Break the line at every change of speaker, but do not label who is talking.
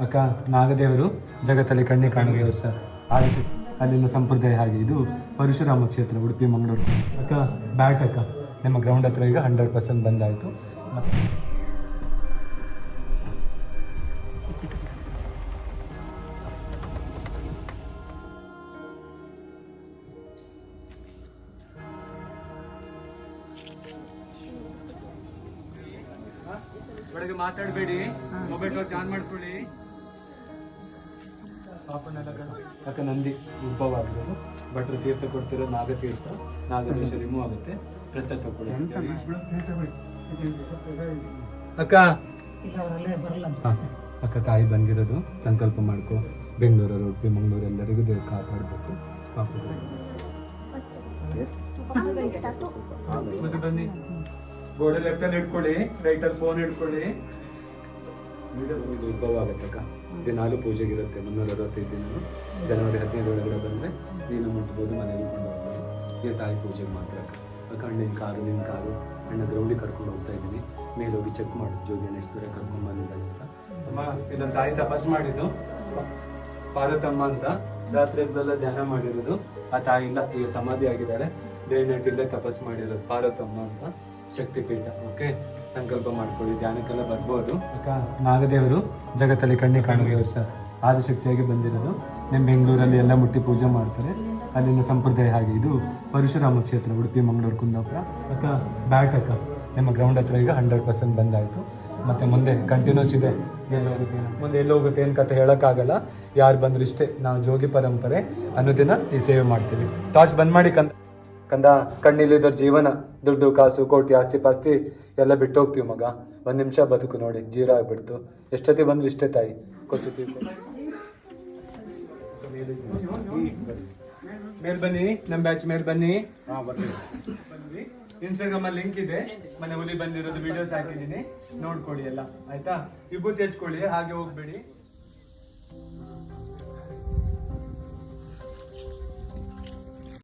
ಅಕ್ಕ ನಾಗದೇವರು ಜಗತ್ತಲ್ಲಿ ಕಣ್ಣಿ ಕಾಣದೇವರು ಸರ್ ಆದಿಶಕ್ತಿ ಅಲ್ಲಿನ ಸಂಪ್ರದಾಯ ಹಾಗೆ ಇದು ಪರಶುರಾಮ ಕ್ಷೇತ್ರ ಉಡುಪಿ ಮಂಗಳೂರು ಅಕ್ಕ ಬ್ಯಾಟ್ ಅಕ್ಕ ನಿಮ್ಮ ಗ್ರೌಂಡ್ ಹತ್ರ ಈಗ 100% ಬಂದಾಯಿತು ಮತ್ತು ಬೆಳಗ್ಗೆ ಮಾತಾಡಬೇಡಿ, ಮೊಬೈಲ್ ಆನ್ ಮಾಡ್ಕೊಳ್ಳಿ. ಯಾಕೆ ನಂದಿ ಉದ್ಭವ ಆಗಿರೋದು ಭಟ್ರು ತೀರ್ಥ ಕೊಡ್ತಿರೋ ನಾಗತೀರ್ಥ ನಾಗದೋಷ ರಿಮೂವ್ ಆಗುತ್ತೆ. ಪ್ರಸಾದ ತಗೊಳ್ಳಿ ಅಕ್ಕ. ಅಕ್ಕ ತಾಯಿ ಬಂದಿರೋದು ಸಂಕಲ್ಪ ಮಾಡ್ಕೊ. ಬೆಂಗಳೂರು ಉಡುಪಿ ಮಂಗಳೂರು ಎಲ್ಲರಿಗೂ ದೇವ್ರು ಕಾಪಾಡಬೇಕು. ಮತ್ತೆ ಬನ್ನಿ, ಗೋಡೆ ಲೆಫ್ಟಲ್ಲಿ ಇಟ್ಕೊಳ್ಳಿ, ರೈಟಲ್ಲಿ ಫೋನ್ ಇಟ್ಕೊಳ್ಳಿ. ಉದ್ಭವ ಆಗುತ್ತಕ್ಕ. ದಿನಾಲು ಪೂಜೆಗಿರುತ್ತೆ 365 ದಿನ. ಜನವರಿ 15 ಒಳಗಡೆ ಬಂದರೆ ನೀನು ಮುಟ್ಬೋದು, ಮನೆಗೆ ಕೊಂಡು ಹೋಗ್ಬೋದು. ಈ ತಾಯಿ ಪೂಜೆಗೆ ಮಾತ್ರ ಅಕ್ಕ. ಅಣ್ಣನ ಕಾರು ನಿನ್ನ ಕಾರು ಅಣ್ಣ ಗ್ರೌಂಡಿಗೆ ಕರ್ಕೊಂಡು ಹೋಗ್ತಾ ಇದ್ದೀನಿ. ಮೇಲೆ ಹೋಗಿ ಚೆಕ್ ಮಾಡು ಜೋಗಿನ ಎಷ್ಟು ದೂರ ಕರ್ಕೊಂಡು ಬಂದಿದ್ದಾನೆ ಅಂತ. ಅಮ್ಮ ಇದೊಂದು ತಾಯಿ ತಪಸ್ ಮಾಡಿದ್ದು ಪಾರ್ವತಮ್ಮ ಅಂತ. ರಾತ್ರಿ ಎಲ್ಲ ಧ್ಯಾನ ಮಾಡಿರೋದು ಆ ತಾಯಿ ಇಲ್ಲ, ಈಗ ಸಮಾಧಿ ಆಗಿದ್ದಾರೆ. ಡೇ ನೈಟ್ ಇಲ್ಲೇ ತಪಸ್ ಮಾಡಿರೋದು ಪಾರ್ವತಮ್ಮ ಅಂತ ಶಕ್ತಿಪೀಠ. ಓಕೆ, ಸಂಕಲ್ಪ ಮಾಡ್ಕೊಳ್ಳಿ, ಧ್ಯಾನಕ್ಕೆಲ್ಲ ಬರ್ಬೋದು. ಅಕ್ಕ ನಾಗದೇವರು ಜಗತ್ತಲ್ಲಿ ಕಣ್ಣಿ ಕಾಣದೇವರು ಸರ್ ಆದಿಶಕ್ತಿಯಾಗಿ ಬಂದಿರೋದು. ನಿಮ್ಮ ಬೆಂಗಳೂರಲ್ಲಿ ಎಲ್ಲ ಮುಟ್ಟಿ ಪೂಜೆ ಮಾಡ್ತಾರೆ. ಅಲ್ಲಿನ ಸಂಪ್ರದಾಯ ಹಾಗೆ ಇದು ಪರಶುರಾಮ ಕ್ಷೇತ್ರ ಉಡುಪಿ ಮಂಗಳೂರು ಕುಂದಾಪುರ. ಅಕ್ಕ ಬ್ಯಾಟ್ ಅಕ್ಕ ನಿಮ್ಮ ಗ್ರೌಂಡ್ ಹತ್ರ ಈಗ 100% ಬಂದಾಯಿತು. ಮತ್ತು ಮುಂದೆ ಕಂಟಿನ್ಯೂಸ್ ಇದೆ. ಮುಂದೆ ಎಲ್ಲಿ ಹೋಗುತ್ತೆ ಏನು ಕತೆ ಹೇಳೋಕ್ಕಾಗಲ್ಲ. ಯಾರು ಬಂದರೂ ಇಷ್ಟೇ, ನಾವು ಜೋಗಿ ಪರಂಪರೆ ಅನ್ನೋದಿನ ಈ ಸೇವೆ ಮಾಡ್ತೀವಿ. ಟಾರ್ಚ್ ಬಂದ್ ಮಾಡಿ ಕಂದ. ಕಣ್ಣಿಲ್ಲಿದ್ದರ ಜೀವನ ದುಡ್ಡು ಕಾಸು ಕೋಟಿ ಆಸ್ತಿ ಪಾಸ್ತಿ ಎಲ್ಲ ಬಿಟ್ಟು ಹೋಗ್ತೀವಿ ಮಗ. 1 ನಿಮಿಷ ಬದುಕು ನೋಡಿ, ಜೀರೋ ಆಗ್ಬಿಡ್ತು. ಎಷ್ಟೊತ್ತಿ ಬಂದ್ರು ಇಷ್ಟೇ ತಾಯಿ ಕೊಚ್ಚುತ್ತೀವಿ. ಮೇಲ್ ಬನ್ನಿ, ನಮ್ಮ ಬ್ಯಾಚ್ ಮೇಲ್ ಬನ್ನಿ. ಇನ್ಸ್ಟಾಗ್ರಾಮ್ ಅಲ್ಲಿ ಲಿಂಕ್ ಇದೆ, ಮನೆ ಹುಲಿ ಬಂದಿರೋದು ವಿಡಿಯೋಸ್ ಹಾಕಿದ್ದೀನಿ, ನೋಡ್ಕೊಳ್ಳಿ ಎಲ್ಲ ಆಯ್ತಾ. ವಿಭೂತಿ ಹಚ್ಕೊಳ್ಳಿ, ಹಾಗೆ ಹೋಗ್ಬೇಡಿ.